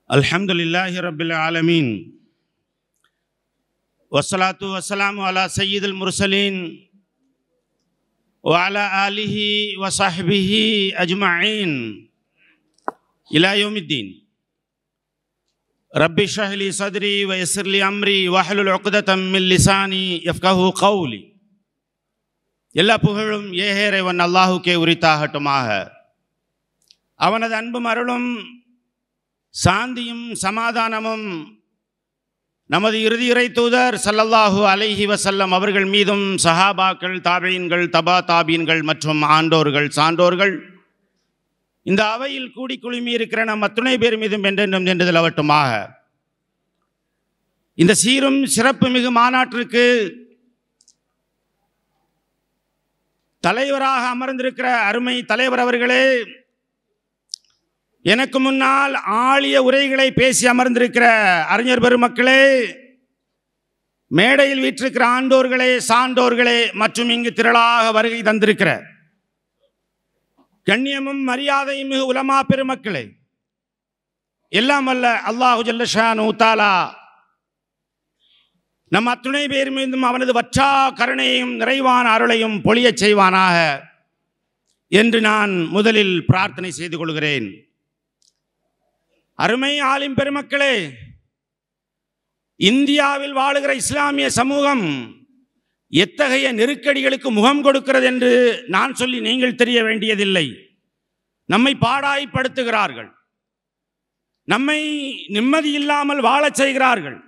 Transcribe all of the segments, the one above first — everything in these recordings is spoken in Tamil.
Alhamdulillahi Rabbil Alameen. Wassalatu wassalamu ala Sayyidil Mursaleen wa ala alihi wa sahbihi ajma'in ila yawmiddin. Rabbi shrah li sadri wa yassir li amri wa hlul 'uqdatam min lisani yafqahu qawli. எல்லா புகழும் ஏகேறைவன் அல்லாஹுக்கே உரித்தாகட்டுமாக. அவனது அன்பும் அருளும் சாந்தியும் சமாதானமும் நமது இறுதி இறை தூதர் ஸல்லல்லாஹு அலைஹி வஸல்லம் அவர்கள் மீதும் சஹாபாக்கள், தாபீன்கள், தபா தாபீன்கள் மற்றும் ஆண்டோர்கள், சான்றோர்கள், இந்த அவையில் கூடி குழுமி இருக்கிற நம் அத்துணை பேர் மீதும் என்றென்றும் நின்று நிலவட்டுமாக. இந்த சீரும் சிறப்பு மிகு மாநாட்டிற்கு தலைவராக அமர்ந்திருக்கிற அருமை தலைவர் அவர்களே, எனக்கு முன்னால் ஆழிய உரைகளை பேசி அமர்ந்திருக்கிற அறிஞர் பெருமக்களே, மேடையில் வீற்றிருக்கிற ஆண்டோர்களே, சான்றோர்களே மற்றும் இங்கு திரளாக வருகை தந்திருக்கிற கண்ணியமும் மரியாதையும் மிகு உலமா பெருமக்களே, எல்லாம் வல்ல அல்லாஹு ஜல்ல ஷானு தஆலா நம் அத்துணை பேர் மீதும் அவனது வற்றா கருணையும் நிறைவான அருளையும் பொழியச் செய்வானாக என்று நான் முதலில் பிரார்த்தனை செய்து கொள்கிறேன். அருமை ஆலிம் பெருமக்களே, இந்தியாவில் வாழுகிற இஸ்லாமிய சமூகம் எத்தகைய நெருக்கடிகளுக்கு முகம் கொடுக்கிறது என்று நான் சொல்லி நீங்கள் தெரிய வேண்டியதில்லை. நம்மை பாடாய்ப்படுத்துகிறார்கள், நம்மை நிம்மதி இல்லாமல் வாழச் செய்கிறார்கள்,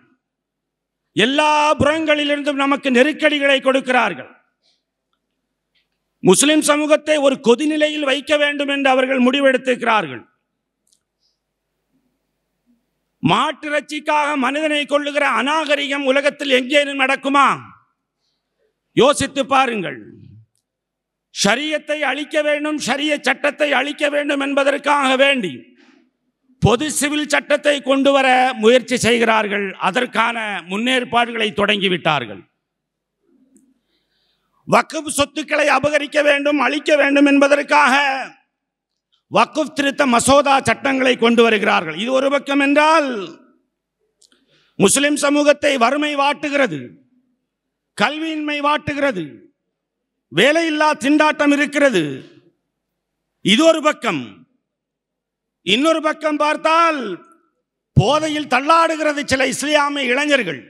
எல்லா புறங்களிலிருந்தும் நமக்கு நெருக்கடிகளை கொடுக்கிறார்கள். முஸ்லிம் சமூகத்தை ஒரு கொதிநிலையில் வைக்க வேண்டும் என்று அவர்கள் முடிவெடுத்திருக்கிறார்கள். மாட்டிறைச்சிக்காக மனிதனை கொள்ளுகிற அநாகரிகம் உலகத்தில் எங்கேனும் நடக்குமா? யோசித்து பாருங்கள். ஷரியத்தை அழிக்க வேண்டும், ஷரிய சட்டத்தை அழிக்க வேண்டும் என்பதற்காக வேண்டி பொது சிவில் சட்டத்தை கொண்டு வர முயற்சி செய்கிறார்கள். அதற்கான முன்னேற்பாடுகளை தொடங்கிவிட்டார்கள். வக்ஃப் சொத்துக்களை அபகரிக்க வேண்டும், அழிக்க வேண்டும் என்பதற்காக வக்ஃப் திருத்த மசோதா சட்டங்களை கொண்டு வருகிறார்கள். இது ஒரு பக்கம் என்றால் முஸ்லிம் சமூகத்தை வறுமை வாட்டுகிறது, கல்வியின்மை வாட்டுகிறது, வேலையில்லா திண்டாட்டம் இருக்கிறது. இது ஒரு பக்கம். இன்னொரு பக்கம் பார்த்தால் போதையில் தள்ளாடுகிறது சில இஸ்லாமிய இளைஞர்கள்.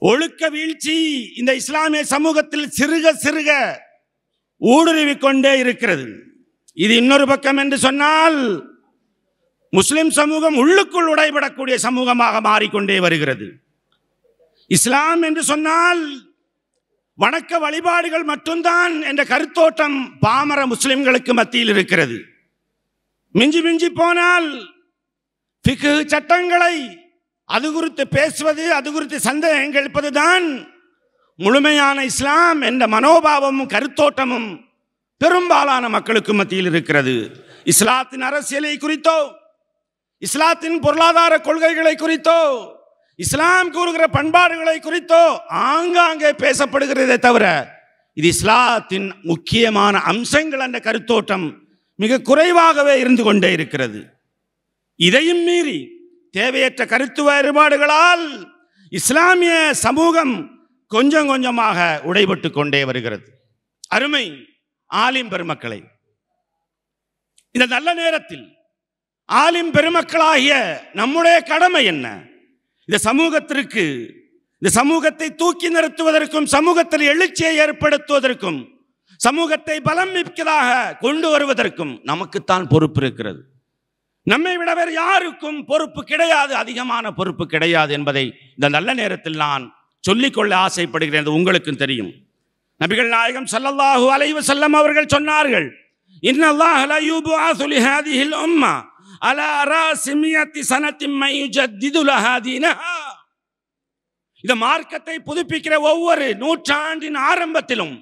ஒழுக்க வீழ்ச்சி இந்த இஸ்லாமிய சமூகத்தில் சிறுக சிறுக ஊடுருவிக் கொண்டே இருக்கிறது. இது இன்னொரு பக்கம் என்று சொன்னால் முஸ்லிம் சமூகம் உள்ளுக்குள் உடைபடக்கூடிய சமூகமாக மாறிக்கொண்டே வருகிறது. இஸ்லாம் என்று சொன்னால் வணக்க வழிபாடுகள் மட்டும்தான் என்ற கருத்தோட்டம் பாமர முஸ்லிம்களுக்கு மத்தியில் இருக்கிறது. மிஞ்சி மிஞ்சி போனால் ஃபிக்ஹ் சட்டங்களை அது குறித்து பேசுவது, அது குறித்து சந்தேகம் எழுப்பதுதான் முழுமையான இஸ்லாம் என்ற மனோபாவமும் கருத்தோட்டமும் பெரும்பாலான மக்களுக்கு மத்தியில் இருக்கிறது. இஸ்லாத்தின் அரசியலை குறித்தோ, இஸ்லாத்தின் பொருளாதார கொள்கைகளை குறித்தோ, இஸ்லாம் கூறுகிற பண்பாடுகளை குறித்தோ ஆங்காங்கே பேசப்படுகிறதே தவிர இது இஸ்லாத்தின் முக்கியமான அம்சங்கள் என்ற கருத்தோட்டம் மிக குறைவாகவே இருந்து கொண்டே இருக்கிறது. இதையும் மீறி தேவையற்ற கருத்து வேறுபாடுகளால் இஸ்லாமிய சமூகம் கொஞ்சம் கொஞ்சமாக உடைபட்டு கொண்டே வருகிறது. அருமை ஆலிம் பெருமக்களை, இந்த நல்ல நேரத்தில் ஆலிம் பெருமக்களாகிய நம்முடைய கடமை என்ன? இந்த சமூகத்திற்கு, இந்த சமூகத்தை தூக்கி நிறுத்துவதற்கும், சமூகத்தில் எழுச்சியை ஏற்படுத்துவதற்கும், சமூகத்தை பலம் மிக்கதாக கொண்டு வருவதற்கும் நமக்குத்தான் பொறுப்பு இருக்கிறது. நம்மை விட வேறு யாருக்கும் பொறுப்பு கிடையாது, அதிகமான பொறுப்பு கிடையாது என்பதை இந்த நல்ல நேரத்தில் நான் சொல்லிக்கொள்ள ஆசைப்படுகிறேன். உங்களுக்கும் தெரியும். நபிகள் நாயகம் ஸல்லல்லாஹு அலைஹி வஸல்லம் அவர்கள் சொன்னார்கள், இன்னல்லாஹ லா யுபஅஸு லிஹாதிஹில் உம்ம அலா ராஸி மியத்தி ஸனத்தின் மன் யுஜத்திது லஹா தீனஹா. இந்த மார்க்கத்தை புதுப்பிக்கிற ஒவ்வொரு நூற்றாண்டின் ஆரம்பத்திலும்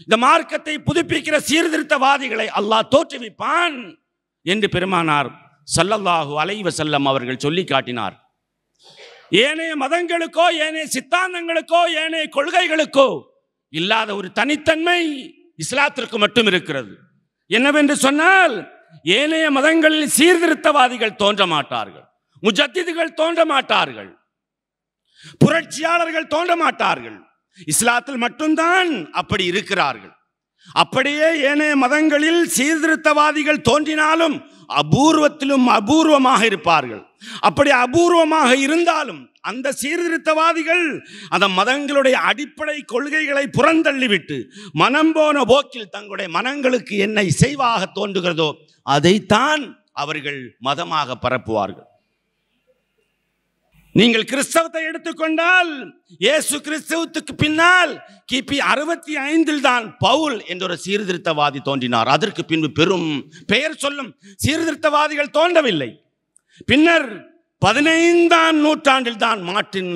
இந்த மார்க்கத்தை புதுப்பிக்கிற சீர்திருத்தவாதிகளை அல்லாஹ் தோற்றுவிப்பான் என்று பெருமானார் ஸல்லல்லாஹு அலைஹி வஸல்லம் அவர்கள் சொல்லி காட்டினார். ஏனைய மதங்களுக்கோ, ஏனைய சித்தாந்தங்களுக்கோ, ஏனைய கொள்கைகளுக்கோ இல்லாத ஒரு தனித்தன்மை இஸ்லாத்திற்கு மட்டும் இருக்கிறது. என்னவென்று சொன்னால், ஏனைய மதங்களில் சீர்திருத்தவாதிகள் தோன்ற மாட்டார்கள், முஜத்திதுகள் தோன்ற மாட்டார்கள், புரட்சியாளர்கள் தோன்ற மாட்டார்கள். இஸ்லாத்தில் மட்டும்தான் அப்படி இருக்கிறார்கள். அப்படியே ஏனைய மதங்களில் சீர்திருத்தவாதிகள் தோன்றினாலும் அபூர்வத்திலும் அபூர்வமாக இருப்பார்கள். அப்படி அபூர்வமாக இருந்தாலும் அந்த சீர்திருத்தவாதிகள் அந்த மதங்களுடைய அடிப்படை கொள்கைகளை புறந்தள்ளிவிட்டு மனம் போன போக்கில் தங்களுடைய மனங்களுக்கு என்ன இசைவாக தோன்றுகிறதோ அதைத்தான் அவர்கள் மதமாக பரப்புவார்கள். நீங்கள் கிறிஸ்தவத்தை எடுத்துக்கொண்டால் இயேசு கிறிஸ்தவத்துக்கு பின்னால் கிபி 65 தான் பவுல் என்ற ஒரு சீர்திருத்தவாதி தோன்றினார். அதற்கு பின்பு பெரும் பெயர் சொல்லும் சீர்திருத்தவாதிகள் தோன்றவில்லை. பின்னர் 15ஆம் நூற்றாண்டில் தான் மார்ட்டின்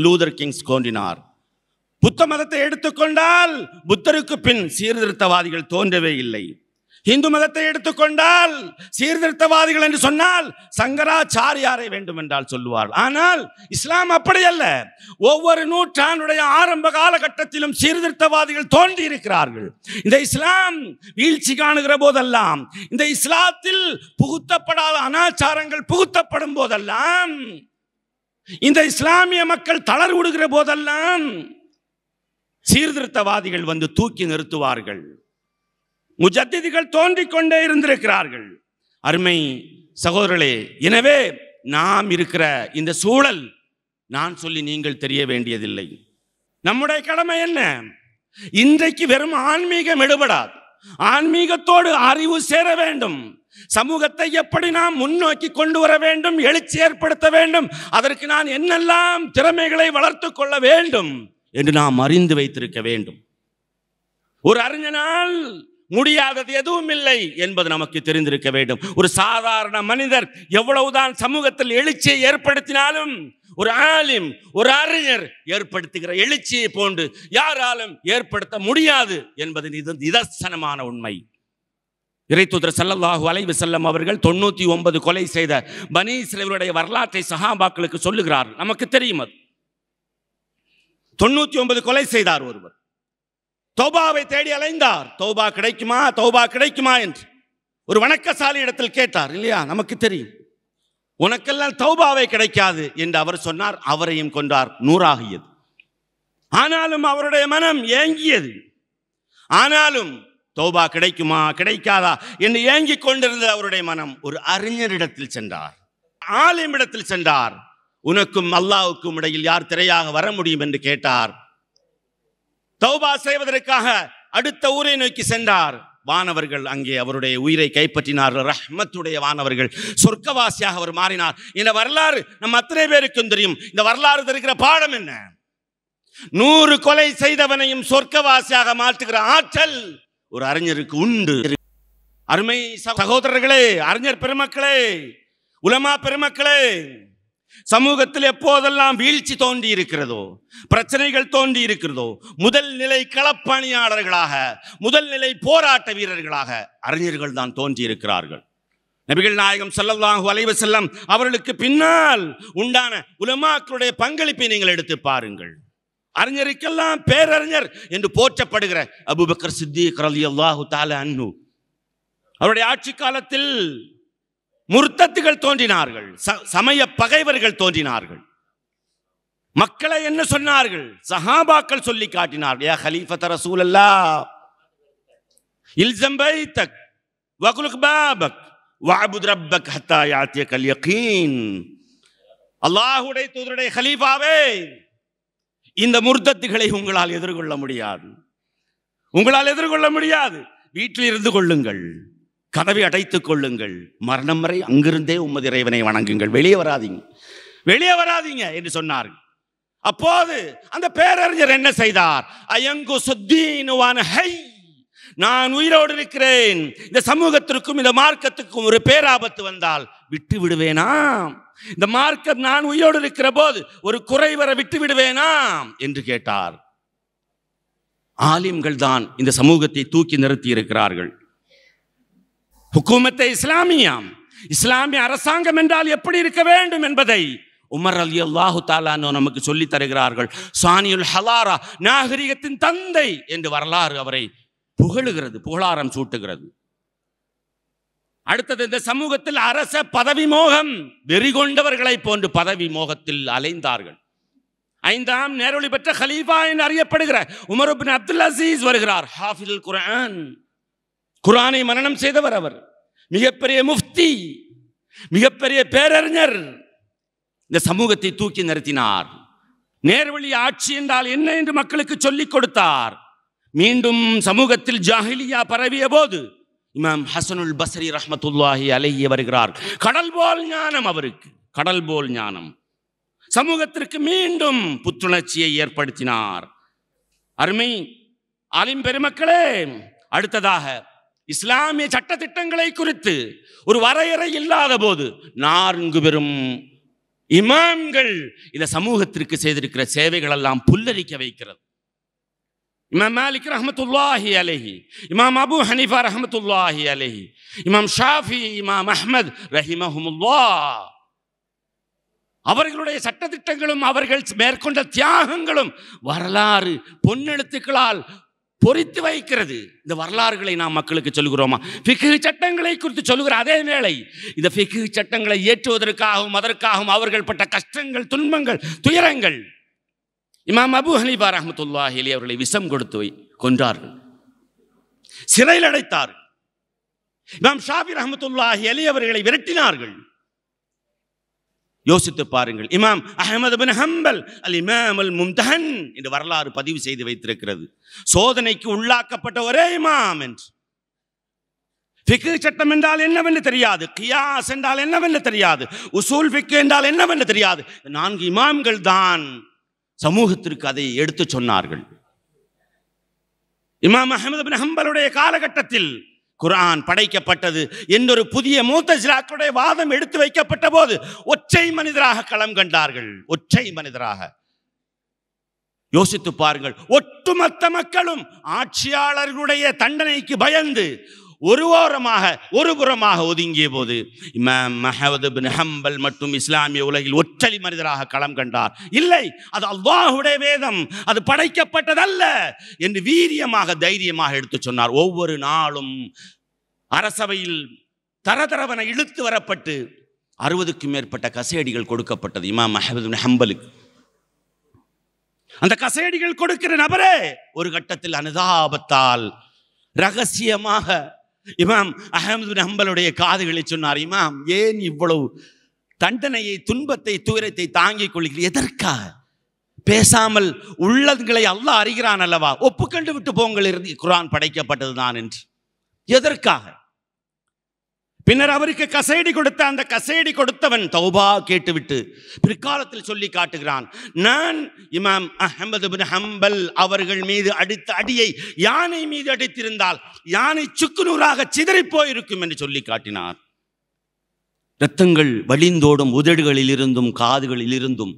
லூதர் கிங்ஸ் தோன்றினார். புத்த மதத்தை எடுத்துக்கொண்டால் புத்தருக்கு பின் சீர்திருத்தவாதிகள் தோன்றவே இல்லை. இந்து மதத்தை எடுத்துக்கொண்டால் சீர்திருத்தவாதிகள் என்று சொன்னால் சங்கராச்சாரியாரை வேண்டும் என்றால் சொல்லுவார்கள். ஆனால் இஸ்லாம் அப்படி அல்ல. ஒவ்வொரு நூற்றாண்டுடைய ஆரம்ப காலகட்டத்திலும் சீர்திருத்தவாதிகள் தோன்றி இருக்கிறார்கள். இந்த இஸ்லாம் வீழ்ச்சி காணுகிற போதெல்லாம், இந்த இஸ்லாத்தில் புகுத்தப்படாத அனாச்சாரங்கள் புகுத்தப்படும் போதெல்லாம், இந்த இஸ்லாமிய மக்கள் தளர்வுடுகிற போதெல்லாம் சீர்திருத்தவாதிகள் வந்து தூக்கி நிறுத்துவார்கள். முஜத்திதுகள் தோன்றிக் கொண்டே இருந்திருக்கிறார்கள். அருமை சகோதரர்களே, எனவே நாம் இருக்கிற இந்த சூழல் நான் சொல்லி நீங்கள் தெரிய வேண்டியதில்லை. நம்முடைய கடமை என்ன? இன்றைக்கு வெறும் ஆன்மீகம் எடுபடாது. ஆன்மீகத்தோடு அறிவு சேர வேண்டும். சமூகத்தை எப்படி நாம் முன்னோக்கி கொண்டு வர வேண்டும், எழுச்சி ஏற்படுத்த வேண்டும், அதற்கு நான் என்னெல்லாம் திறமைகளை வளர்த்து கொள்ள வேண்டும் என்று நாம் அறிந்து வைத்திருக்க வேண்டும். ஒரு அறிஞனால் முடியாதது எதுவும் இல்லை என்பது நமக்கு தெரிந்திருக்க வேண்டும். ஒரு சாதாரண மனிதர் எவ்வளவுதான் சமூகத்தில் எழுச்சியை ஏற்படுத்தினாலும் ஒரு ஆலிம், ஒரு அறிஞர் ஏற்படுத்துகிற எழுச்சியை போன்று யாராலும் ஏற்படுத்த முடியாது என்பது நிதர்சனமான உண்மை. இறைத்தூதர் ஸல்லல்லாஹு அலைஹி வஸல்லம் அவர்கள் 99 கொலை செய்த பனி இஸ்ரவேலுடைய வரலாற்றை சஹாபாக்களுக்கு சொல்லுகிறார்கள். நமக்கு தெரியும். அது 99 கொலை செய்தார் ஒருவர். தௌபாவை தேடி அலைந்தார். தௌபா கிடைக்குமா, தௌபா கிடைக்குமா என்று ஒரு வணக்கசாலி இடத்தில் கேட்டார். இல்லையா, நமக்கு தெரியும். உனக்கெல்லாம் தௌபாவை கிடைக்காது என்று அவர் சொன்னார். அவரையும் கொண்டார். 100 ஆகியது. ஆனாலும் அவருடைய மனம் ஏங்கியது. ஆனாலும் தௌபா கிடைக்குமா கிடைக்காதா என்று ஏங்கிக் கொண்டிருந்த அவருடைய மனம் ஒரு அறிஞரிடத்தில் சென்றார், ஆலிமிடத்தில் சென்றார். உனக்கும் அல்லாஹ்வுக்கும் இடையில் யார் திரையாக வர முடியும் என்று கேட்டார். தௌபா செய்வதற்காக அடுத்த ஊரை நோக்கி சென்றார். வானவர்கள் அங்கே அவருடைய உயிரை கைப்பற்றினார்கள். ரஹ்மத்துடைய வானவர்கள், சொர்க்கவாசியாக அவர் மாறினார். இந்த வரலாறு நம்ம அத்தனை பேருக்கும் தெரியும். இந்த வரலாறு இருக்கிற பாடம் என்ன? 100 கொலை செய்தவனையும் சொர்க்கவாசியாக மாற்றுகிற ஆற்றல் ஒரு அறிஞருக்கு உண்டு. அருமை சகோதரர்களே, அறிஞர் பெருமக்களே, உலமா பெருமக்களே, சமூகத்தில் எப்போதெல்லாம் வீழ்ச்சி தோன்றி இருக்கிறதோ, பிரச்சனைகள் தோன்றி இருக்கிறதோ, முதல் நிலை களப்பணியாளர்களாக, முதல் நிலை போராட்ட வீரர்களாக அறிஞர்கள் தான் தோன்றி இருக்கிறார்கள். நபிகள் நாயகம் ஸல்லல்லாஹு அலைஹி வஸல்லம் அவர்களுக்கு பின்னால் உண்டான உலமாக்களுடைய பங்களிப்பை நீங்கள் எடுத்து பாருங்கள். அறிஞருக்கெல்லாம் பேரறிஞர் என்று போற்றப்படுகிற அபூபக்கர் சித்திக் ரலியல்லாஹு தஆலா அன்ஹு, அவருடைய ஆட்சி காலத்தில் முர்த்தத்துகள் தோன்றினார்கள், சமய பகைவர்கள் தோன்றினார்கள். மக்களை என்ன சொன்னார்கள்? சஹாபாக்கள் சொல்லி காட்டினார்கள். யா கலீஃபத் ரசூலல்லாஹ் இல்ஸம் பைத்தக் வகுலுக் பாபக் வஅபுத் ரப்பக் ஹத்தா யாத்தியகல் யகீன். அல்லாஹ்வுடைய தூதருடைய கலீஃபாவே, இந்த முர்த்தத்துகளை உங்களால் எதிர்கொள்ள முடியாது. உங்களால் எதிர்கொள்ள முடியாது. வீட்டில் இருந்து கொள்ளுங்கள், கதவை அடைத்துக் கொள்ளுங்கள், மரணம் வரை அங்கிருந்தே உமது இறைவனை வணங்குங்கள், வெளியே வராதீங்க, வெளியே வராதீங்க என்று சொன்னார்கள். அப்போது அந்த பேரறிஞர் என்ன செய்தார்? அயங்கு சுத்தீனுவான ஹை, நான் உயிரோடு இருக்கிறேன், இந்த சமூகத்திற்கும் இந்த மார்க்கத்துக்கும் ஒரு பேராபத்து வந்தால் விட்டு விடுவேனா? இந்த மார்க்கம் நான் உயிரோடு இருக்கிற போது ஒரு குறை வர விட்டு விடுவேனா என்று கேட்டார். ஆலிம்கள் தான் இந்த சமூகத்தை தூக்கி நிறுத்தி இருக்கிறார்கள். ஹுக்கூமத்தை இஸ்லாமியாம், இஸ்லாமிய அரசாங்கம் என்றால் எப்படி இருக்க வேண்டும் என்பதை உமர் ரலியல்லாஹு தஆலா நமக்கு சொல்லித் தருகிறார்கள். சானியுல் ஹலாரா, நாகரிகத்தின் தந்தை என்று வரலாறு அவரை புகழுகிறது, புகழாரம் சூட்டுகிறது. அடுத்தது, இந்த சமூகத்தில் அரச பதவி மோகம், வெறி கொண்டவர்களை போன்று பதவி மோகத்தில் அலைந்தார்கள். 5ஆம் நேரொளி பெற்ற ஹலீஃபா என்று அறியப்படுகிற உமர் இப்னு அப்துல் அசீஸ் வருகிறார். ஹாஃபிதுல் குர்ஆன், குர்ஆனை மனனம் செய்தவர். அவர் மிகப்பெரிய முஃப்தி, மிகப்பெரிய பேரறிஞர். இந்த சமூகத்தை தூக்கி நிறுத்தினார். நேர்வழி ஆட்சி என்றால் என்ன என்று மக்களுக்கு சொல்லிக் கொடுத்தார். மீண்டும் சமூகத்தில் ஜாஹிலியா பரவிய போது இமாம் ஹசனுல் பஸ்ரி ரஹ்மத்துல்லாஹி அலைஹி வருகிறார். கடல் போல் ஞானம் அவருக்கு, கடல் போல் ஞானம். சமூகத்திற்கு மீண்டும் புத்துணர்ச்சியை ஏற்படுத்தினார். அருமை ஆலிம் பெருமக்களே, அடுத்ததாக இஸ்லாமிய சட்டத்திட்டங்களை குறித்து ஒரு வரையறை இல்லாத போது 4 பெரும் இமாம்கள் இந்த சமூகத்திற்கு செய்திருக்கிற சேவைகள் எல்லாம் புல்லரிக்க வைக்கிறது. இமாம் மாலிக் ரஹ்மத்துல்லாஹி அலைஹி, இமாம் அபு ஹனீஃபா ரஹ்மத்துல்லாஹி அலைஹி, இமாம் ஷாஃபி, இமாம் அஹ்மத் ரஹிமஹுமுல்லாஹ், அவர்களுடைய சட்டத்திட்டங்களும் அவர்கள் மேற்கொண்ட தியாகங்களும் வரலாறு பொன்னெழுத்துக்களால் பொறித்து வைக்கிறது. இந்த வரலாறுகளை நாம் மக்களுக்கு சொல்கிறோமா? ஃபிக்ஹ் சட்டங்களை குறித்து சொல்கிற அதே வேளை இந்த ஃபிக்ஹ் சட்டங்களை ஏற்றுவதற்காகவும் அதற்காகவும் அவர்கள் பட்ட கஷ்டங்கள், துன்பங்கள், துயரங்கள். இமாம் அபு ஹனீஃபா ரஹ்மத்துல்லாஹி அலைஹி அவர்களை விஷம் கொடுத்து கொன்றார்கள், சிறையில் அடைத்தார்கள். இமாம் ஷாஃபி ரஹ்மத்துல்லாஹி அலைஹி அவர்களை விரட்டினார்கள். யோசித்து பாருங்கள். இமாம் அஹ்மத் இப்னு ஹம்பல் அல் இமாம் அல் மும்தஹன் என்று வரலாறு பதிவு செய்து வைத்திருக்கிறது. சோதனைக்கு உள்ளாக்கப்பட்ட ஒரே இமாம் என்று. ஃபிக்ஹ் சட்டம் என்றால் என்னவென்று தெரியாது, கியாஸ் என்றால் என்னவென்று தெரியாது, உசூல் ஃபிக்ஹ் என்றால் என்னவென்று தெரியாது. 4 இமாம்கள் தான் சமூகத்திற்கு அதை எடுத்து சொன்னார்கள். இமாம் அஹ்மத் இப்னு ஹம்பலுடைய காலகட்டத்தில் குர்ஆன் படைக்கப்பட்டது என்றொரு புதிய முஅ்தஸிலாக்களுடைய வாதம் எடுத்து வைக்கப்பட்ட போது ஒற்றை மனிதராக களம் கண்டார்கள். ஒற்றை மனிதராக. யோசித்து பாருங்கள். ஒட்டுமொத்த மக்களும் ஆட்சியாளர்களுடைய தண்டனைக்கு பயந்து ஒரு புறமாக ஒதுங்கிய போது இமாம் அஹ்மத் இப்னு ஹம்பல் மற்றும் இஸ்லாமிய உலகில் ஒற்றை மனிதராக களம் கண்டார். இல்லை, அது அல்லாஹ்வுடைய வேதம், அது படைக்கப்பட்டதல்ல என்று வீரியமாக, தைரியமாக எடுத்து சொன்னார். ஒவ்வொரு நாளும் அரசவையில் தரதரவன இழுத்து வரப்பட்டு 60க்கும் மேற்பட்ட கசேடிகள் கொடுக்கப்பட்டது இமாம் அஹ்மத் இப்னு ஹம்பலுக்கு. அந்த கசேடிகள் கொடுக்கிற நபரே ஒரு கட்டத்தில் அனுதாபத்தால் ரகசியமாக இமாம் அஹ்மத் இப்னு ஹம்பலுடைய காதுகளை சொன்னார். இமாம், ஏன் இவ்வளவு தண்டனையை, துன்பத்தை, துயரத்தை தாங்கிக் கொள்கிறீர்கள்? எதற்காக? பேசாமல் உள்ளங்களை அல்லாஹ் அறிகிறான் அல்லவா, ஒப்புக்கண்டு விட்டு போங்கள், குர்ஆன் படைக்கப்பட்டதுதான் என்று. எதற்காக? பின்னர் அவருக்கு கசேடி கொடுத்த அந்த கசேடி கொடுத்தவன் தௌபா கேட்டுவிட்டு பிற்காலத்தில் சொல்லி காட்டுகிறான், நான் இமாம் அஹ்மத் இப்னு ஹம்பல் அவர்கள் மீது அடித்த அடியை யானை மீது அடித்திருந்தால் யானை சுக்குநூறாக சிதறி போயிருக்கும் என்று சொல்லி காட்டினார். இரத்தங்கள் வழிந்தோடும் உதடுகளில் இருந்தும் காதுகளில் இருந்தும்.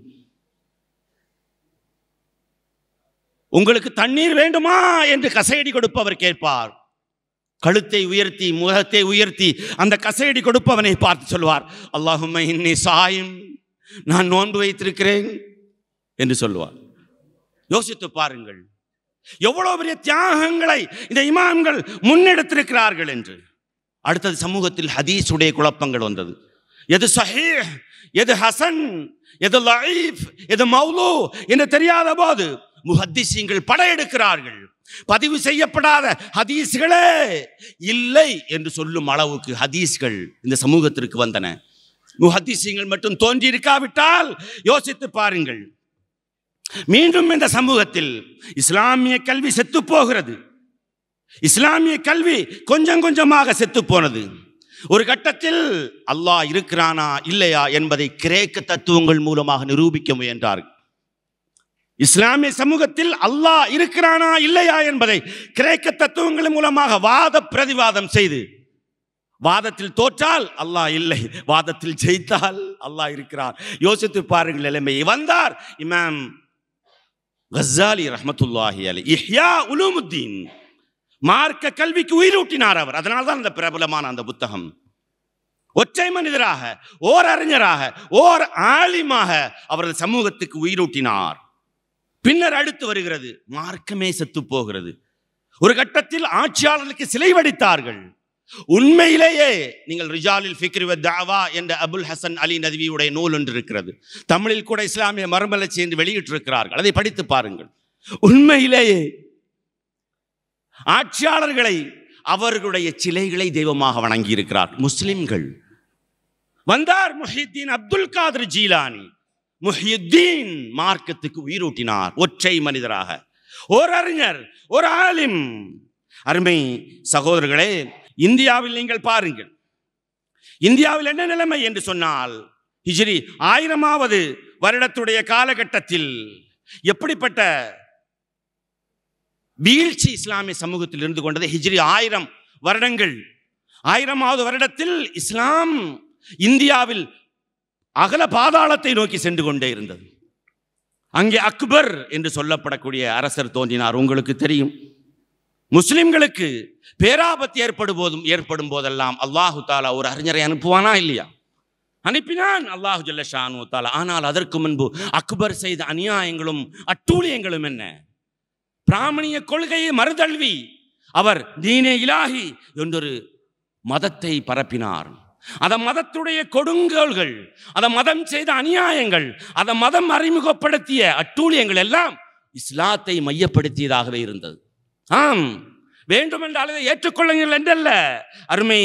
உங்களுக்கு தண்ணீர் வேண்டுமா என்று கசேடி கொடுப்பவர் கேட்பார். கழுத்தை உயர்த்தி, முகத்தை உயர்த்தி அந்த கசேடி கொடுப்பவனை பார்த்து சொல்வார், அல்லாஹும்ம இன்னி சாயிம், நான் நோன்பு வைத்திருக்கிறேன் என்று சொல்லுவார். யோசித்து பாருங்கள் எவ்வளவு பெரிய தியாகங்களை இந்த இமாம்கள் முன்னெடுத்திருக்கிறார்கள் என்று. அடுத்தது சமூகத்தில் ஹதீஸுடைய குழப்பங்கள் வந்தது. எது சஹீஹ், எது ஹசன், எது லஈஃப், எது மௌலூ என்று தெரியாத போது முஹத்திஸீன்கள் படையெடுக்கிறார்கள். பதிவு செய்யப்படாத ஹதீஸ்களே இல்லை என்று சொல்லும் அளவுக்கு ஹதீஸ்கள் இந்த சமூகத்திற்கு வந்தன. முஹத்திஸீன்கள் மட்டும் தோன்றியிருக்காவிட்டால் யோசித்து பாருங்கள். மீண்டும் இந்த சமூகத்தில் இஸ்லாமிய கல்வி செத்து போகிறது. இஸ்லாமிய கல்வி கொஞ்சம் கொஞ்சமாக செத்து போனது. ஒரு கட்டத்தில் அல்லாஹ் இருக்கிறானா இல்லையா என்பதை கிரேக்க தத்துவங்கள் மூலமாக நிரூபிக்க முயன்றார்கள். இஸ்லாமிய சமூகத்தில் அல்லாஹ் இருக்கிறானா இல்லையா என்பதை கிரேக்க தத்துவங்கள் மூலமாக வாத பிரதிவாதம் செய்து, வாதத்தில் தோற்றால் அல்லாஹ் இல்லை, வாதத்தில் ஜெயித்தால் அல்லாஹ் இருக்கிறார். யோசித்து பாருங்கள் நிலைமையை. வந்தார் இமாம் கஸ்ஸாலி ரஹ்மத்துல்லாஹி அலைஹி, இஹ்யா உலூமுத்தீன், மார்க்க கல்விக்கு உயிரூட்டினார் அவர். அதனால்தான் அந்த பிரபலமான அந்த புத்தகம். ஒற்றை மனிதராக, ஓர் அறிஞராக, ஓர் ஆலிமாக அவரது சமூகத்துக்கு உயிரூட்டினார். பின்னர் அடுத்து வருகிறது, மார்க்கமே செத்து போகிறது. ஒரு கட்டத்தில் ஆட்சியாளர்களுக்கு சிலை வடித்தார்கள். உண்மையிலேயே நீங்கள் ரிஜாலில் ஃபிக்ரி வ தாவா என்ற அபுல் ஹசன் அலி நதவியுடைய நூல் ஒன்று இருக்கிறது. தமிழில் கூட இஸ்லாமிய மறுமலர்ச்சி என்று வெளியிட்டிருக்கிறார்கள். அதை படித்து பாருங்கள். உண்மையிலேயே ஆட்சியாளர்களை அவர்களுடைய சிலைகளை தெய்வமாக வணங்கி இருக்கிறார் முஸ்லிம்கள். வந்தார் முஹியுத்தீன் அப்துல் காதர் ஜீலானி. முஹியுத்தீன் மார்க்கத்துக்கு உயிரூட்டினார். ஒற்றை மனிதராக, ஒரு அறிஞர், ஒரு ஆலிம். அருமை சகோதரர்களே, இந்தியாவில் நீங்கள் பாருங்கள், இந்தியாவில் என்ன நிலைமை என்று சொன்னால், ஹிஜ்ரி 1000வது வருடத்துடைய காலகட்டத்தில் எப்படிப்பட்ட வீழ்ச்சி இஸ்லாமிய சமூகத்தில் இருந்து கொண்டது. ஹிஜ்ரி 1000 வருடங்கள், 1000வது வருடத்தில் இஸ்லாம் இந்தியாவில் அகல பாதாளத்தை நோக்கி சென்று கொண்டே இருந்தது. அங்கே அக்பர் என்று சொல்லப்படக்கூடிய அரசர் தோன்றினார். உங்களுக்கு தெரியும், முஸ்லிம்களுக்கு பேராபத்து ஏற்படும் போதெல்லாம் அல்லாஹு தாலா ஒரு அறிஞரை அனுப்புவானா இல்லையா? அனுப்பினான் அல்லாஹு ஜல்ல ஷானு தாலா. ஆனால் அதற்கு முன்பு அக்பர் செய்த அநியாயங்களும் அட்டூழியங்களும் என்ன? பிராமணிய கொள்கையை மறுதல்வி அவர் தீனே இலாஹி என்றொரு மதத்தை பரப்பினார். அந்த மதத்துடைய கொடுங்கோல்கள், அந்த மதம் செய்த அநியாயங்கள், அந்த மதம் அறிமுகப்படுத்திய அட்டூழியங்கள் எல்லாம் இஸ்லாத்தை மையப்படுத்தியதாகவே இருந்தது. ஆம், வேண்டுமென்றால் அதை ஏற்றுக்கொள்ளுங்கள் என்றல்ல. அருமை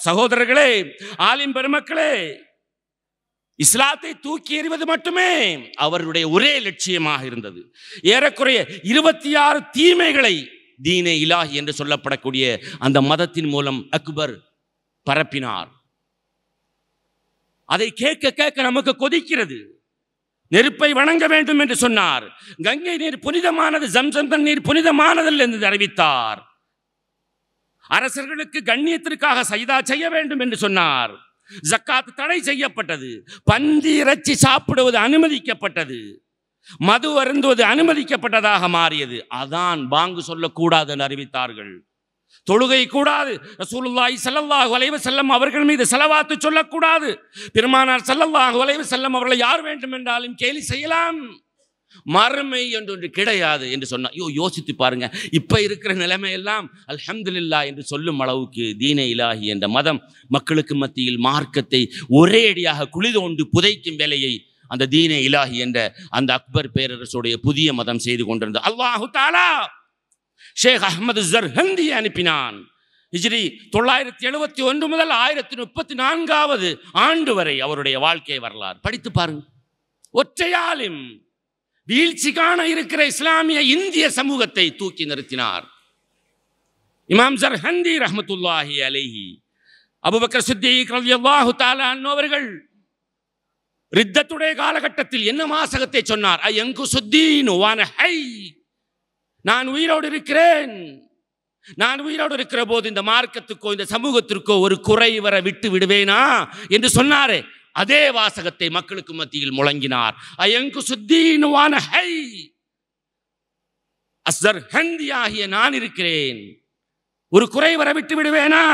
சகோதரர்களே, ஆலிம் பெருமக்களே, இஸ்லாத்தை தூக்கி எறிவது மட்டுமே அவருடைய ஒரே லட்சியமாக இருந்தது. ஏறக்குறைய 26 தீமைகளை தீனே இலாஹி என்று சொல்லப்படக்கூடிய அந்த மதத்தின் மூலம் அக்பர் பரப்பினார். அதை கேட்க கேட்க நமக்கு கொதிக்கிறது. நெருப்பை வணங்க வேண்டும் என்று சொன்னார். கங்கை நீர் புனிதமானது, ஜம்சம் நீர் புனிதமானதல்ல என்று அறிவித்தார். அரசர்களுக்கு கண்ணியத்திற்காக சைதா செய்ய வேண்டும் என்று சொன்னார். ஜக்காத் தடை செய்யப்பட்டது. பன்றி இறைச்சி சாப்பிடுவது அனுமதிக்கப்பட்டது. மது அருந்துவது அனுமதிக்கப்பட்டதாக மாறியது. அதான் பாங்கு சொல்லக்கூடாது என்று அறிவித்தார்கள். தொழுகை கூடாது. ரசூலுல்லாஹி ஸல்லல்லாஹு அலைஹி வஸல்லம் அவர்கள் மீது ஸலவாத்து சொல்லக்கூடாது. பெருமானார் ஸல்லல்லாஹு அலைஹி வஸல்லம் அவர்களை யார் வேண்டும் என்றாலும் கேலி செய்யலாம். மறுமை என்று கிடையாது என்று சொன்னா, யோசித்து பாருங்க. இப்ப இருக்கிற நிலைமையெல்லாம் அல்ஹம்துலில்லாஹ் என்று சொல்லும் அளவுக்கு தீனே இலாஹி என்ற மதம் மக்களுக்கு மத்தியில் மார்க்கத்தை ஒரே அடியாக குளிதோண்டு புதைக்கும் வேலையை அந்த தீனே இலாஹி என்ற அந்த அக்பர் பேரரசுடைய புதிய மதம் செய்து கொண்டிருந்தது. அல்லாஹு தஆலா ஷேக் அஹ்மது ஜர்ஹந்தி அனுப்பினான். ஹிஜ்ரி 971 முதல் 1034வது ஆண்டு வரை அவருடைய வாழ்க்கை வரலாறு படித்து பாருங்க. ஒற்றையாலும் வீழ்ச்சி காண இருக்கிற இஸ்லாமிய இந்திய சமூகத்தை தூக்கி நிறுத்தினார். இமாம் ஜர்ஹந்தி ரஹ்மத்துல்லாஹி அலைஹி, அபூபக்கர் சித்தீக் ரலியல்லாஹு தஆலா அன்ஹு அவர்கள் ரித்தத்துடைய காலகட்டத்தில் என்ன வாசகத்தை சொன்னார்? அயங்கு சுத்தீன் வான ஹை, நான் உயிரோடு இருக்கிறேன். நான் உயிரோடு இருக்கிற போது இந்த மார்க்கத்துக்கோ இந்த சமூகத்திற்கோ ஒரு குறை வர விட்டு விடுவேனா என்று சொன்னாரே, அதே வாசகத்தை மக்களுக்கு மத்தியில் முழங்கினார். அயங்கு சுத்தீன் வான ஹை, அஸ்ஸர்ஹந்தி ஆகிய நான் இருக்கிறேன், ஒரு குறை வர விட்டு விடுவேனா?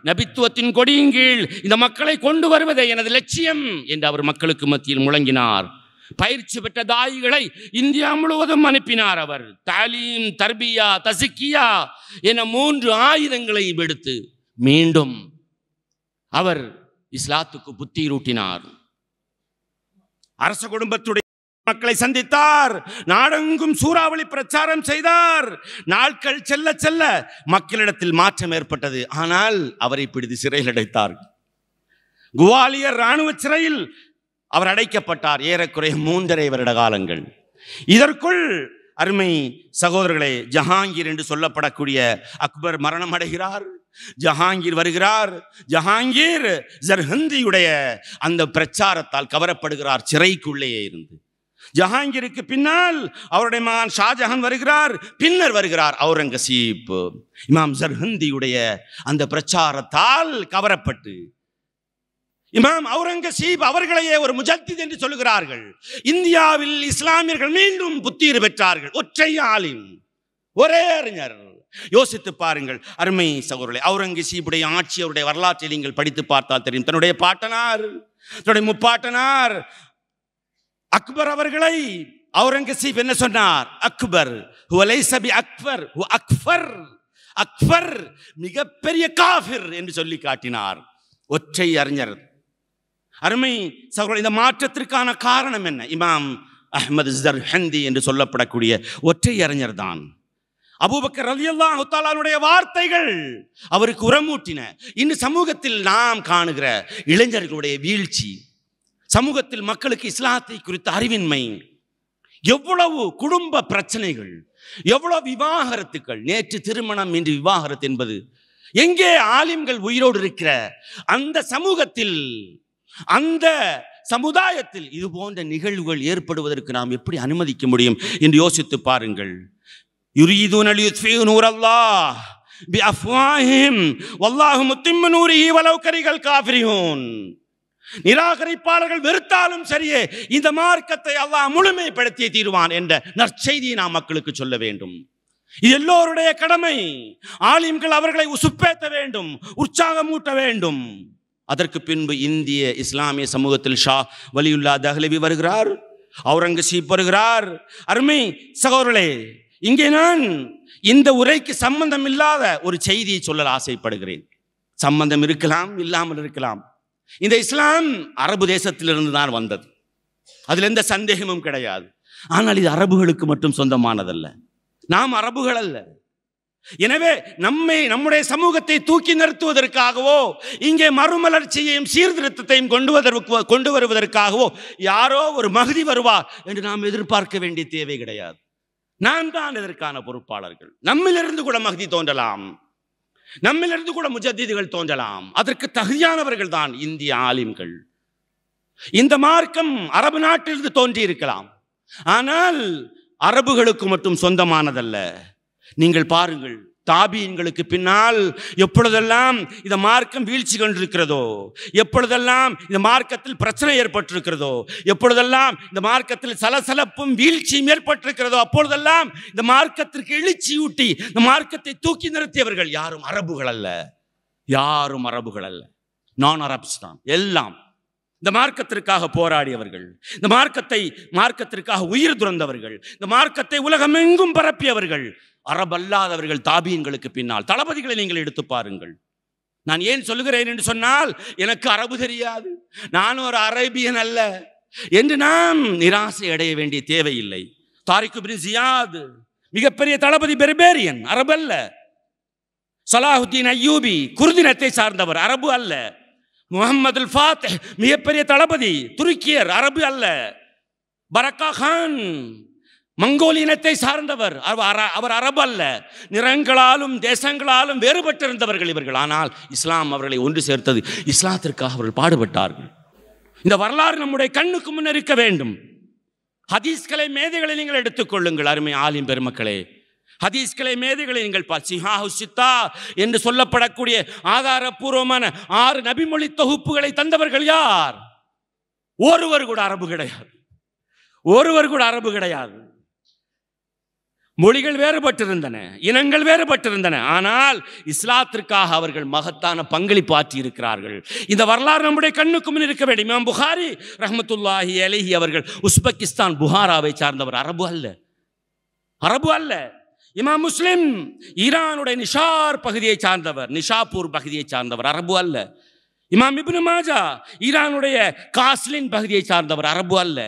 நபித்துவத்தின் கொடியின் கீழ் இந்த மக்களை கொண்டு வருவதே எனது லட்சியம் என்று அவர் மக்களுக்கு மத்தியில் முழங்கினார். பயிற்சி பெற்ற தாயிகளை இந்தியா முழுவதும் அனுப்பினார். அவர் தாலீம், தர்பியா, தஸ்கியா என 3 ஆயுதங்களை எடுத்து மீண்டும் அவர் இஸ்லாத்துக்கு புத்தியூட்டினார். அரச குடும்பத்துடைய மக்களை சந்தித்தார். நாடெங்கும் சூறாவளி பிரச்சாரம் செய்தார். நாட்கள் செல்ல செல்ல மக்களிடத்தில் மாற்றம் ஏற்பட்டது. ஆனால் அவரை பிடித்து சிறையில் அடைத்தார்கள். குவாலியர் இராணுவ சிறையில் அவர் அடைக்கப்பட்டார். ஏறக்குறைய 3.5 வருட காலங்கள். இதற்குள் அருமை சகோதரர்களே, ஜஹாங்கீர் என்று சொல்லப்படக்கூடிய அக்பர் மரணம் அடைகிறார். ஜஹாங்கீர் வருகிறார். ஜஹாங்கீர் ஜர்ஹந்தியுடைய அந்த பிரச்சாரத்தால் கவரப்படுகிறார் சிறைக்குள்ளேயே இருந்து. ஜஹாங்கீருக்கு பின்னால் அவருடைய மகன் ஷாஜஹான் வருகிறார். பின்னர் வருகிறார் அவுரங்கசீப். இமாம் ஜர்ஹந்தியுடைய அந்த பிரச்சாரத்தால் கவரப்பட்டு இமாம் அவுரங்கசீப் அவர்களையே ஒரு முஜத்தித் என்று சொல்லுகிறார்கள். இந்தியாவில் இஸ்லாமியர்கள் மீண்டும் புத்துயிர் பெற்றார்கள். ஒற்றை ஆலிம், ஒரே அறிஞர். யோசித்து பாருங்கள் அருமை சகோதரர்களே, அவுரங்கசீபுடைய ஆட்சி, அவருடைய வரலாற்றை நீங்கள் படித்து பார்த்தால் தெரியும். தன்னுடைய பாட்டனார், தன்னுடைய முப்பாட்டனார் அக்பர் அவர்களை அவுரங்கசீப் என்ன சொன்னார்? அக்பர் ஹுவ லைஸ பி அக்பர் ஹுவ அக்ஃபர். அக்பர் மிகப்பெரிய காஃபிர் என்று சொல்லி காட்டினார். ஒற்றை அறிஞர். அருமை சகோதரர்களே, இந்த மாற்றத்திற்கான காரணம் என்ன? இமாம் அஹ்மத் ஸர்ஹந்தி என்று சொல்லப்படக்கூடிய ஒற்றை அறிஞர் தான். அபூபக்கர் ரலியல்லாஹு தஆலாவுடைய வார்த்தைகள் அவருக்கு உரமூட்டின. இன்று சமூகத்தில் நாம் காணுகிற இளைஞர்களுடைய வீழ்ச்சி, சமூகத்தில் மக்களுக்கு இஸ்லாத்தை குறித்த அறிவின்மை, எவ்வளவு குடும்ப பிரச்சனைகள், எவ்வளவு விவாகரத்துக்கள், நேற்று திருமணம் இன்று விவாகரத்து என்பது, எங்கே ஆலிம்கள் உயிரோடு இருக்கிற அந்த சமூகத்தில், அந்த சமுதாயத்தில் இது போன்ற நிகழ்வுகள் ஏற்படுவதற்கு நாம் எப்படி அனுமதிக்க முடியும் என்று யோசித்து பாருங்கள். யுரீதுன லியுத்ஃபிஉ நூரல்லாஹ் பிஅஃவாஹிம் வல்லாஹு முத்திம்மு நூரிஹி வலவ் கரிஹல் காஃபிரூன். நிராகரிப்பாளர்கள் வெறுத்தாலும் சரியே இந்த மார்க்கத்தை அல்லாஹ் முழுமைப்படுத்தியே தீருவான் என்ற நற்செய்தியை நாம் மக்களுக்கு சொல்ல வேண்டும். இது எல்லோருடைய கடமை. ஆலிம்கள் அவர்களை உசுப்பேற்ற வேண்டும், உற்சாகமூட்ட வேண்டும். அதற்கு பின்பு இந்திய இஸ்லாமிய சமூகத்தில் ஷா வலியுல்லா தஹ்லவி வருகிறார், அவுரங்கசீப் வருகிறார். அருமை சகோதரர்களே, இங்கே நான் இந்த உரைக்கு சம்பந்தம் இல்லாத ஒரு செய்தியை சொல்ல ஆசைப்படுகிறேன். சம்பந்தம் இருக்கலாம், இல்லாமல் இருக்கலாம். இந்த இஸ்லாம் அரபு தேசத்திலிருந்து தான் வந்தது, அதில் எந்த சந்தேகமும் கிடையாது. ஆனால் இது அரபுகளுக்கு மட்டும் சொந்தமானதல்ல. நாம் அரபுகள் அல்ல. எனவே நம்முடைய சமூகத்தை தூக்கி நிறுத்துவதற்காகவோ, இங்கே மறுமலர்ச்சியையும் சீர்திருத்தத்தையும் கொண்டு வருவதற்காகவோ யாரோ ஒரு மஹ்தி வருவார் என்று நாம் எதிர்பார்க்க வேண்டிய தேவை கிடையாது. நாம் தான் இதற்கான பொறுப்பாளர்கள். நம்மிலிருந்து கூட மஹ்தி தோன்றலாம், நம்மிலிருந்து கூட முஜத்திதுகள் தோன்றலாம். அதற்கு தகுதியானவர்கள் தான் இந்திய ஆலிம்கள். இந்த மார்க்கம் அரபு நாட்டிலிருந்து தோன்றி இருக்கலாம், ஆனால் அரபுகளுக்கு மட்டும் சொந்தமானதல்ல. நீங்கள் பாருங்கள், தாபீன்களுக்கு பின்னால் எப்பொழுதெல்லாம் இந்த மார்க்கம் வீழ்ச்சி கொண்டிருக்கிறதோ, எப்பொழுதெல்லாம் இந்த மார்க்கத்தில் பிரச்சனை ஏற்பட்டிருக்கிறதோ, எப்பொழுதெல்லாம் இந்த மார்க்கத்தில் சலசலப்பும் வீழ்ச்சியும் ஏற்பட்டிருக்கிறதோ, அப்பொழுதெல்லாம் இந்த மார்க்கத்திற்கு எழுச்சியூட்டி இந்த மார்க்கத்தை தூக்கி நிறுத்தியவர்கள் யாரும் அரபுகள் அல்ல. யாரும் அரபுகள் அல்ல, நான் அரப்ஸ் தான். எல்லாம் இந்த மார்க்கத்திற்காக போராடியவர்கள், இந்த மார்க்கத்திற்காக உயிர் துறந்தவர்கள், இந்த மார்க்கத்தை உலகமெங்கும் பரப்பியவர்கள் அரபல்லாதவர்கள். தாபீன்களுக்கு பின்னால் தளபதிகளை நீங்கள் எடுத்து பாருங்கள். நான் ஏன் சொல்லுகிறேன் என்று சொன்னால், எனக்கு அரபு தெரியாது, நான் ஒரு அரேபியன் அல்ல என்று நாம் நிராசை அடைய வேண்டிய தேவையில்லை. தாரிக் இப்னு ஜியாத் மிகப்பெரிய தளபதி, பெர்பேரியன், அரபு அல்ல. சலாஹுத்தீன் அய்யூபி குர்தினத்தை சார்ந்தவர், அரபு அல்ல. முஹம்மது அல் ஃபாத்திஹ் மிகப்பெரிய தளபதி, துருக்கியர், அரபு அல்ல. பரக்கா கான் மங்கோலியனத்தை சார்ந்தவர், அவர் அரபு அல்ல. நிறங்களாலும் தேசங்களாலும் வேறுபட்டிருந்தவர்கள் இவர்கள். ஆனால் இஸ்லாம் அவர்களை ஒன்று சேர்த்தது. இஸ்லாத்திற்காக அவர்கள் பாடுபட்டார்கள். இந்த வரலாறு நம்முடைய கண்ணுக்கு முன்னர் இருக்க வேண்டும். ஹதீஸ்களை மேதைகளை நீங்கள் எடுத்துக்கொள்ளுங்கள் அருமை ஆலிம் பெருமக்களே. ஹதீஸ்களை மேதைகளை நீங்கள் சிஹாஹு சித்தா என்று சொல்லப்படக்கூடிய ஆதாரபூர்வமான 6 நபிமொழி தொகுப்புகளை தந்தவர்கள் யார்? ஒருவர் கூட அரபு கிடையாது. ஒருவர் கூட அரபு கிடையாது. மொழிகள் வேறுபட்டிருந்தன, இனங்கள் வேறுபட்டிருந்தன, ஆனால் இஸ்லாத்திற்காக அவர்கள் மகத்தான பங்களிப்பு ஆற்றி இருக்கிறார்கள். இந்த வரலாறு நம்முடைய கண்ணுக்கு முன் இருக்க வேண்டும். இமாம் புகாரி ரஹ்மத்துல்லாஹி அலைஹி அவர்கள் உஸ்பெகிஸ்தான் புகாராவை சார்ந்தவர், அரபு அல்ல, அரபு அல்ல. இமாம் முஸ்லிம் ஈரானுடைய நிஷார் பகுதியை சார்ந்தவர், நிஷாப்பூர் பகுதியை சார்ந்தவர், அரபு அல்ல. இமாம் இப்னு மாஜா ஈரானுடைய காஸ்லின் பகுதியை சார்ந்தவர், அரபு அல்ல.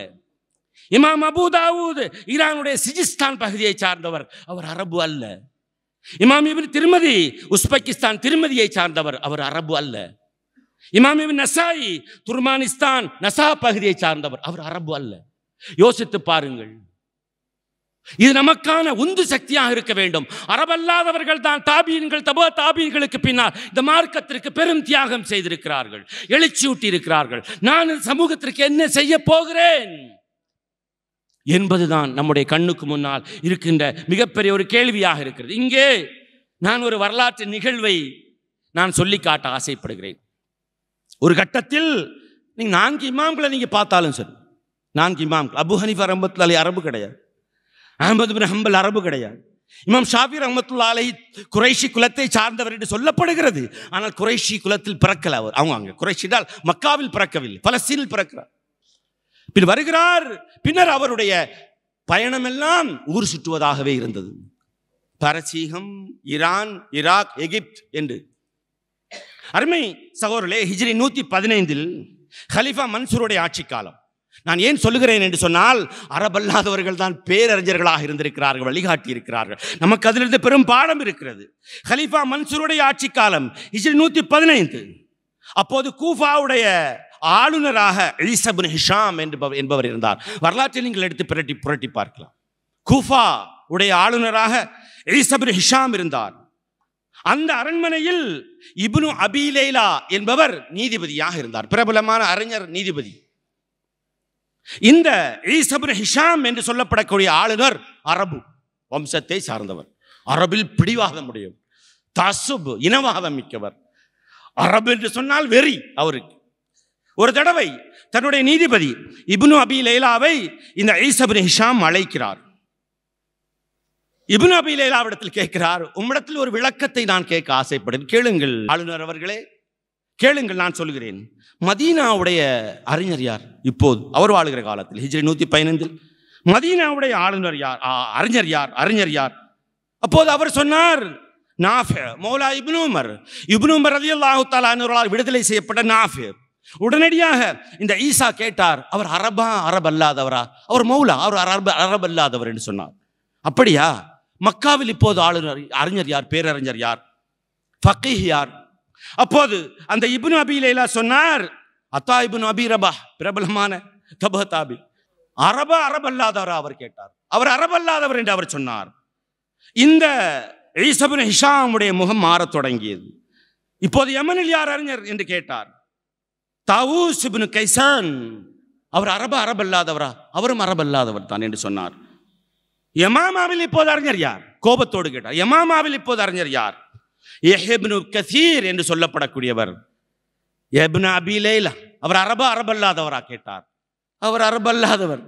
இமாம் அபூ தாவூத் ஈரானுடைய சிஜிஸ்தான் பகுதியை சார்ந்தவர், அவர் அரபு அல்ல. இமாம் இப்னு திருமதி உஸ்பெகிஸ்தான் திருமதியை சார்ந்தவர், அவர் அரபு அல்ல. இமாம் இப்னு நசாயி துர்மானிஸ்தான் நசா பகுதியை சார்ந்தவர், அவர் அரபு அல்ல. யோசித்து பாருங்கள். இது நமக்கான உந்து சக்தியாக இருக்க வேண்டும். அரபல்லாதவர்கள் தான் தாபீன்கள், தாபீன்களுக்கு பின்னால் இந்த மார்க்கத்திற்கு பெரும் தியாகம் செய்திருக்கிறார்கள், எழுச்சியூட்டி இருக்கிறார்கள். நான் சமூகத்திற்கு என்ன செய்ய போகிறேன் என்பதுதான் நம்முடைய கண்ணுக்கு முன்னால் இருக்கின்ற மிகப்பெரிய ஒரு கேள்வியாக இருக்கிறது. இங்கே நான் ஒரு வரலாற்று நிகழ்வை நான் சொல்லி காட்ட ஆசைப்படுகிறேன். ஒரு கட்டத்தில் நீங்கள் 4 இமாம்களை நீங்கள் பார்த்தாலும் சரி, 4 இமாம்கள், அபு ஹனீஃபா ரஹ்மத்துல்லாஹி அலைஹி அரபு கிடையாது, அஹ்மது பின் ஹம்பல் அரபு கிடையாது, இமாம் ஷாஃபி ரஹ்மத்துல்லாஹி அலைஹி குறைஷி குலத்தை சார்ந்தவர் என்று சொல்லப்படுகிறது. ஆனால் குறைஷி குலத்தில் பிறக்கல அவர். அவங்க குறைஷிடால் மக்காவில் பிறக்கவில்லை, பலஸ்தீனில் பிறக்கிறார். பின் வருகிறார். பின்னர் அவருடைய பயணமெல்லாம் ஊர் சுற்றுவதாகவே இருந்தது. பாரசீகம், ஈரான், ஈராக், எகிப்து என்று. அருமை சகோதரர்களே, ஹிஜ்ரி 115 ஹலிஃபா மன்சூருடைய ஆட்சி காலம். நான் ஏன் சொல்லுகிறேன் என்று சொன்னால், அரபல்லாதவர்கள் தான் பேரறிஞர்களாக இருந்திருக்கிறார்கள், வழிகாட்டி இருக்கிறார்கள். நமக்கு அதிலிருந்து பெரும் பாடம் இருக்கிறது. ஹலிஃபா மன்சூருடைய ஆட்சி காலம் ஹிஜ்ரி 115. அப்போது கூஃபாவுடைய ஆளுநராக ஈசா இப்னு ஹிஷாம் என்பவர் இருந்தார். வரலாற்றில் நீங்கள் எடுத்து புரட்டி பார்க்கலாம். கூஃபா உடைய ஆளுநராக ஈசா இப்னு ஹிஷாம் இருந்தார். அந்த அரண்மனையில் இப்னு அபி லைலா என்பவர் நீதிபதியாக இருந்தார், பிரபலமான அறிஞர் நீதிபதி. இந்த ஈசா இப்னு ஹிஷாம் என்று சொல்லப்படக்கூடிய ஆளுநர் அரபு வம்சத்தை சார்ந்தவர், அரபில் பிடிவாதம் உடையவர், தசுப் இனவாதம் மிக்கவர். அரபு என்று சொன்னால் வெறி அவருக்கு. ஒரு தடவை தன்னுடைய நீதிபதி இப்னு அபி லைலாவை இந்த ஈசா இப்னு ஹிஷாம் அழைக்கிறார். இப்னு அபி லைலாவிடத்தில் கேட்கிறார், உம்மிடத்தில் ஒரு விளக்கத்தை நான் கேட்க ஆசைப்படுகிறேன், கேளுங்கள் ஆளுநர் அவர்களே, கேளுங்கள், நான் சொல்கிறேன். மதீனாவுடைய அறிஞர் யார்? இப்போது அவர் வாழுகிற காலத்தில் ஹிஜ்ரி 115 மதீனாவுடைய ஆளுநர் யார், அறிஞர் யார்? அப்போது அவர் சொன்னார், நாஃபி மௌலா இப்னு உமர் ரலியல்லாஹு தஆலா அன்ஹு விடுதலை செய்யப்பட்ட நாஃபி. உடனடியாக இந்த ஈசா கேட்டார், அவர் அரபு அல்லாதவரா? அவர் மௌலா, அவர் அரபு அல்லாதவர் என்று சொன்னார். அப்படியா? மக்காவில் இப்போது ஆளுநர் அறிஞர் யார், பேரறிஞர் யார், ஃபகீஹ் யார்? அப்போது அந்த இப்னு அபி லைலா சொன்னார், அத்தா இப்னு அபி ரபாஹ், பிரபலமான தபதாபி. அரபு அல்லாதவரா? அவர் கேட்டார். அவர் அரபு அல்லாதவர் என்று அவர் சொன்னார். இந்த ஈசா இப்னு ஹிஷாமுடைய முகம் மாறத் தொடங்கியது. இப்போது யமனில் யார் அறிஞர் என்று கேட்டார். தாவூஸ் இப்னு கைசான், அவர் அரபு அல்லாதவரா? அவரும் அரபு அல்லாதவர் தான் என்று சொன்னார். யமாமாவில் இப்போது அறிஞர் யார்? கோபத்தோடு கேட்டார். யமாமாவில் இப்போது அறிஞர் யார்? யஹ்யா இப்னு கஸீர் என்று சொல்லப்படக்கூடியவர். இப்னு அபி லைலா, அவர் அரபு அல்லாதவரா கேட்டார். அவர் அரபு அல்லாதவர்.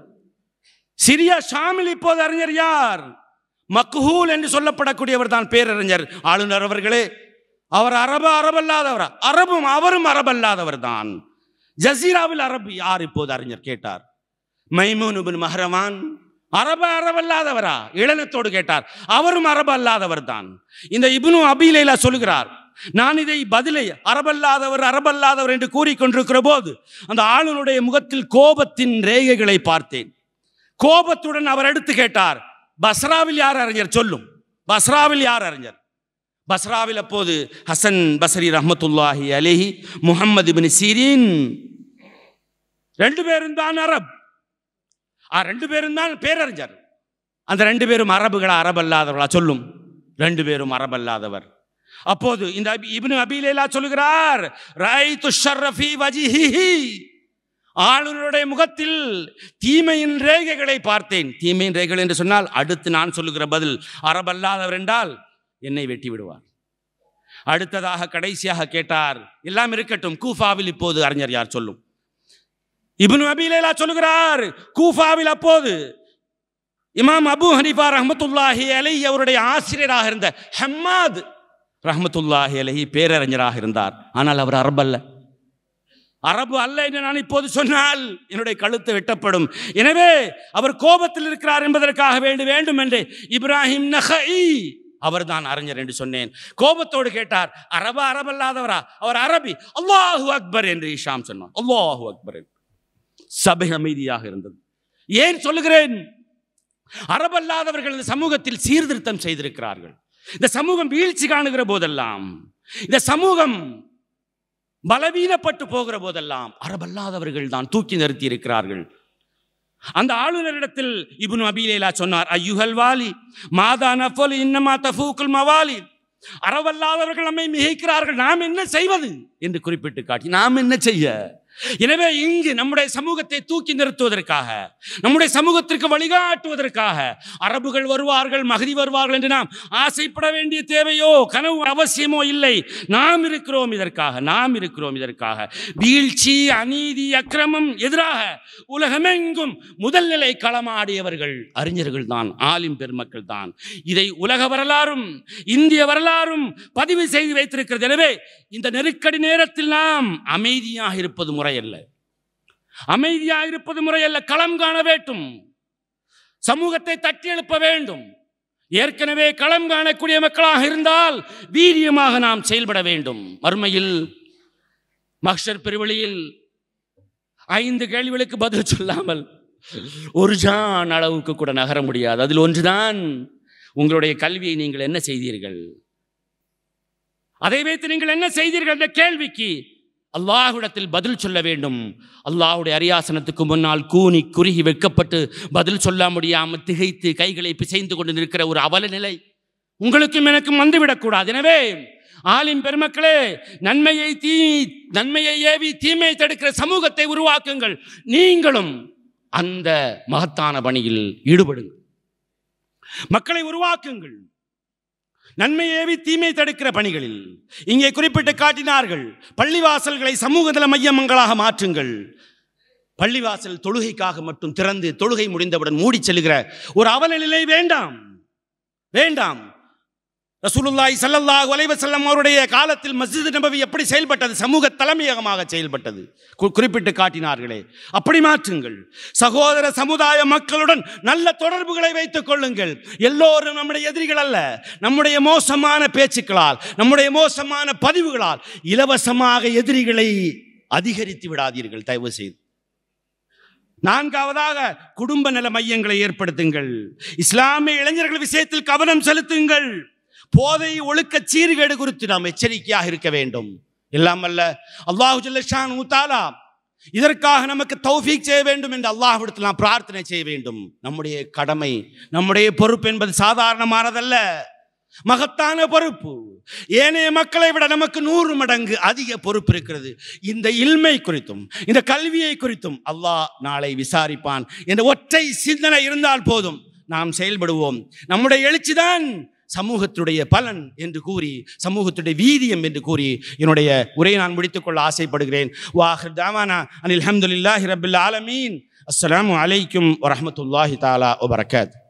சிரியா ஷாமில் இப்போது அறிஞர் யார்? மக்ஹூல் என்று சொல்லப்படக்கூடியவர் தான் பேரறிஞர். ஆளுநர் அவர்களே, அவர் அரபு அல்லாதவரா? அவரும் அரபு அல்லாதவர் தான். ஜசீராவில் அரபு யார் இப்போது அறிஞர் கேட்டார். மைமூன் இப்னு மஹ்ரவான், அரபு அல்லாதவரா? இளனத்தோடு கேட்டார். அவரும் அரபு அல்லாதவர் தான். இந்த இப்னு அபி லைலா சொல்லுகிறார், நான் இதை பதிலை அரபு அல்லாதவர் என்று கூறிக்கொண்டிருக்கிற போது அந்த ஆளுநருடைய முகத்தில் கோபத்தின் ரேகைகளை பார்த்தேன். கோபத்துடன் அவர் எடுத்து கேட்டார், பஸ்ராவில் யார் அறிஞர்? சொல்லும், பஸ்ராவில் யார் அறிஞர்? பஸ்ராவில் அப்போது ஹசன் பஸ்ரி ரஹ்மத்துல்லாஹி அலைஹி, முஹம்மது இப்னு சீரின், ரெண்டு பேரும் தான் அரபு, ரெண்டு பேரும் தான் பேரறிஞர். அந்த ரெண்டு பேரும் அரபு அல்லாதவர்களா? சொல்லும், ரெண்டு பேரும் அரபு அல்லாதவர். அப்போது இந்த இப்னு அபி லைலா சொல்லுகிறார், ரஐது ஷர்ர ஃபீ வஜ்ஹிஹி, ஆளுநருடைய முகத்தில் தீமையின் ரேகைகளை பார்த்தேன். தீமையின் ரேகைகள் என்று சொன்னால் அடுத்து நான் சொல்லுகிற பதில், அரபு அல்லாதவர் என்றால் என்னை வெட்டி விடுவார். அடுத்ததாக கடைசியாக கேட்டார், எல்லாம் இருக்கட்டும், கூஃபாவில் இப்போது அறிஞர் யார்? சொல்லும். இப்னு அபி லைலா சொல்லுகிறார், கூஃபாவில் அப்போது இமாம் அபு ஹனீஃபா ரஹ்மத்துல்லாஹி அலைஹி அவருடைய ஆசிரியராக இருந்த ஹம்மாத் ரஹ்மத்துல்லாஹி அலைஹி பேரறிஞராக இருந்தார். ஆனால் அவர் அரபு அல்ல என்று நான் இப்போது சொன்னால் என்னுடைய கழுத்து வெட்டப்படும். எனவே அவர் கோபத்தில் இருக்கிறார் என்பதற்காக வேண்டும் என்று இப்ராஹிம் நஹஇ அவர் தான் அறிஞர் என்று சொன்னேன். கோபத்தோடு கேட்டார், அரபு அல்லாதவரா? அவர் அரபி. அல்லாஹு அக்பர் என்று ஹிஷாம் சொன்னார். அல்லாஹு அக்பர். சபை அமைதியாக இருந்தது. ஏன் சொல்லுகிறேன்? அரபு அல்லாதவர்கள் இந்த சமூகத்தில் சீர்திருத்தம் செய்திருக்கிறார்கள். இந்த சமூகம் வீழ்ச்சி காணுகிற போதெல்லாம், இந்த சமூகம் பலவீனப்பட்டு போகிற போதெல்லாம் அரபு அல்லாதவர்கள் தான் தூக்கி நிறுத்தி இருக்கிறார்கள். அந்த ஆளுநரிடத்தில் இப்னு அபி லைலா சொன்னார், ஐயுஹல் வாலி மாதா நஃபல் இன்னமா தஃபூக்குல் மவாலி, அரபு அல்லாதவர்கள் நம்மை மிகைக்கிறார்கள், நாம் என்ன செய்வது என்று குறிப்பிட்டு காட்டி, நாம் என்ன செய்ய? எனவே இங்கு நம்முடைய சமூகத்தை தூக்கி நிறுத்துவதற்காக, நம்முடைய சமூகத்திற்கு வழிகாட்டுவதற்காக அரபுகள் வருவார்கள், மஹதி வருவார்கள் என்று நாம் ஆசைப்பட வேண்டிய தேவையோ கனவு அவசியமோ இல்லை. நாம் இருக்கிறோம் இதற்காக. வீழ்ச்சி, அநீதி, அக்கிரமம் எதிராக உலகமெங்கும் முதல் நிலை களமாடியவர்கள் அறிஞர்கள் தான், ஆலிம் பெருமக்கள் தான். இதை உலக வரலாறும் இந்திய வரலாறும் பதிவு செய்து வைத்திருக்கிறது. எனவே இந்த நெருக்கடி நேரத்தில் நாம் அமைதியாக இருப்பது முறையல்ல. களம் காண வேண்டும், சமூகத்தை தட்டி எழுப்ப வேண்டும். ஏற்கனவே களம் காணக்கூடிய மக்களாக இருந்தால் வீரியமாக நாம் செயல்பட வேண்டும். மறுமையில் மஹ்ஷர் பெருவெளியில் 5 கேள்விகளுக்கு பதில் சொல்லாமல் ஒரு ஜான் அளவுக்கு கூட நகர முடியாது. அதில் ஒன்றுதான் உங்களுடைய கல்வியை நீங்கள் என்ன செய்தீர்கள், அதை வைத்து நீங்கள் என்ன செய்தீர்கள் என்ற கேள்விக்கு அல்லாஹ்விடத்தில் பதில் சொல்ல வேண்டும். அல்லாஹ்வுடைய அரியாசனத்துக்கு முன்னால் கூனி குறுகி வெட்கப்பட்டு பதில் சொல்ல முடியாமல் திகைத்து கைகளை பிசைந்து கொண்டு நிற்கிற ஒரு அவல நிலை உங்களுக்கும் எனக்கும் வந்துவிடக்கூடாது. எனவே ஆலிம் பெருமக்களே, நன்மையை ஏவி தீமையை தடுக்கிற சமூகத்தை உருவாக்குங்கள். நீங்களும் அந்த மகத்தான பணியில் ஈடுபடுங்கள். மக்களை உருவாக்குங்கள். நன்மை ஏவி தீமை தடுக்கிற பணிகளில் இங்கே குறிப்பிட்டு காட்டினார்கள். பள்ளிவாசல்களை சமூகநல மையங்களாக மாற்றுங்கள். பள்ளிவாசல் தொழுகைக்காக மட்டும் திறந்து தொழுகை முடிந்தவுடன் மூடி செல்கிற ஒரு அவல நிலை வேண்டாம், வேண்டாம். ரசூலுல்லாஹி ஸல்லல்லாஹு அலைஹி வஸல்லம் அவருடைய காலத்தில் மஸ்ஜித் நபவி எப்படி செயல்பட்டது? சமூக தலைமையகமாக செயல்பட்டது. குறிப்பிட்டு காட்டினார்களே, அப்படி மாற்றுங்கள். சகோதர சமுதாய மக்களுடன் நல்ல தொடர்புகளை வைத்துக் கொள்ளுங்கள். எல்லோரும் நம்முடைய எதிரிகள் அல்ல. நம்முடைய மோசமான பேச்சுக்களால், நம்முடைய மோசமான பதிவுகளால் இலவசமாக எதிரிகளை அதிகரித்து விடாதீர்கள் தயவு செய்து. 4வதாக குடும்ப நல மையங்களை ஏற்படுத்துங்கள். இஸ்லாமிய இளைஞர்கள் விஷயத்தில் கவனம் செலுத்துங்கள். போதை ஒழுக்க சீர்கேடு குறித்து நாம் எச்சரிக்கையாக இருக்க வேண்டும். எல்லாம் அல்ல அல்லாஹு ஜல்ல ஷானஹு தஆலா இதற்காக நமக்கு தௌஃபீக் செய்ய வேண்டும் என்று அல்லாஹ்விடத்தில் நாம் பிரார்த்தனை செய்ய வேண்டும். நம்முடைய கடமை, நம்முடைய பொறுப்பு என்பது சாதாரணமானதல்ல, மகத்தான பொறுப்பு. ஏனைய மக்களை விட நமக்கு 100 மடங்கு அதிக பொறுப்பு இருக்கிறது. இந்த இல்மை குறித்தும் இந்த கல்வியை குறித்தும் அல்லாஹ் நாளை விசாரிப்பான் என்ற ஒற்றை சிந்தனை இருந்தால் போதும், நாம் செயல்படுவோம். நம்முடைய எழுச்சிதான் சமூகத்துடைய பலன் என்று கூறி, சமூகத்துடைய வீரியம் என்று கூறி என்னுடைய உரையை நான் முடித்துக்கொள்ள ஆசைப்படுகிறேன். வாஹிர் தாவானா அனில் ஹம்துலில்லாஹி ரப்பில் ஆலமீன். அஸ்ஸலாமு அலைக்கும் வரஹ்மத்துல்லாஹி தஆலா வபரகாத்துஹு.